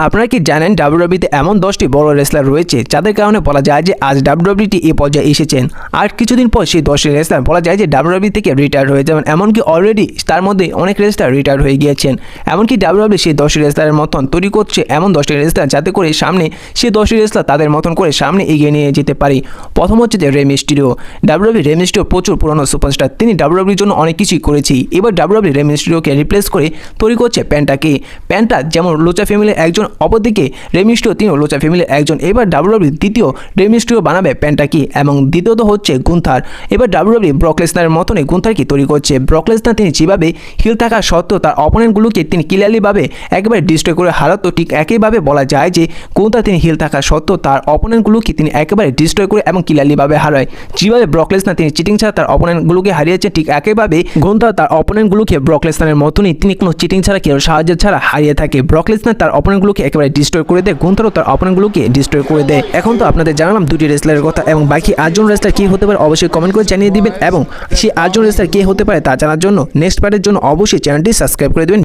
আপনারা কি জানেন ডাব্লিউডাব্লিউতে এমন 10টি বড় রেসলার রয়েছে যাদের কারণে বলা যায় যে আজ ডাব্লিউডাব্লিউটি এই পর্যায়ে এসেছেন। আর কিছুদিন পর সেই 10টি রেসলার বলা যায় যে ডাব্লিউডাব্লিউ থেকে রিটায়ার হয়ে যাবেন। এমনকি অলরেডি তার মধ্যে অনেক রেসলার রিটায়ার হয়ে গিয়েছেন। এমনকি ডাব্লিউডাব্লিউ সেই 10টি রেসলারের মতন তৈরি করছে এমন 10টি রেসলার যাতে করে সামনে সেই 10টি রেসলার তাদের মতন করে সামনে এগিয়ে নিয়ে যেতে পারে। প্রথম হচ্ছে যে রে মিস্টেরিও। ডাব্লিউডাব্লিউ রে মিস্টেরিও প্রচুর পুরনো সুপারস্টার, তিনি ডাব্লিউডাব্লিউর জন্য অনেক কিছুই করেছি। এবার ডাব্লিউডাব্লিউ রে মিস্টেরিওকে রিপ্লেস করে তৈরি করছে প্যান্টাকে। প্যান্টা যেমন লোচা ফ্যামিলির একজন, অপরদিকে রে মিস্টেরিও তিনিও লোচা ফ্যামিলির একজন। এবার ডাব্লিউডাব্লিউ দ্বিতীয় রে মিস্টেরিও বানাবে প্যান্টাকে, এবং দ্বিতীয়ত হচ্ছে গুন্থার। এবার ডাব্লিউডাব্লিউ ব্রক লেসনারের মতনই গুন্থারকে তৈরি করছে। ব্রক লেসনার তিনি যেভাবে হিল থাকা সত্ত্বেও তার অপোনেন্টগুলোকে তিনি ক্লিয়ারলিভাবে একেবারে ডিস্ট্রয় করে হারাতো, ঠিক একইভাবে বলা যায় যে গুন্থার তিনি হিল থাকা সত্ত্বেও তার অপোনেন্টগুলোকে তিনি একেবারে ডিস্ট্রয় করে এবং ক্লিয়ারলিভাবে হারায়। যেভাবে ব্রক লেসনার তিনি চিটিং ছাড়া তার অপোনেন্টগুলোকে হারিয়েছে, ঠিক একইভাবে গুন্থার তার অপোনেন্টগুলোকে ব্রক লেসনারের মতনই তিনি কোনো চিটিং ছাড়া কেউ সাহায্য ছাড়া হারিয়ে থাকে। ব্রক লেসনার তার অপোনেন্টগুলোকে একেবারে ডিস্ট্রয় করে দেয়, গুন্থারও তার অপোনেন্টগুলোকে ডিস্ট্রয় করে দেয়। এখন তো আপনাদের জানালাম দুটি রেসলারের কথা, এবং বাকি 8জন রেসলার কে হতে পারে অবশ্যই কমেন্ট করে জানিয়ে দিবেন, এবং সেই 8জন রেসলার কে হতে পারে তা জানার জন্য নেক্সট পার্টের জন্য অবশ্যই চ্যানেলটি সাবস্ক্রাইব করে দেবেন।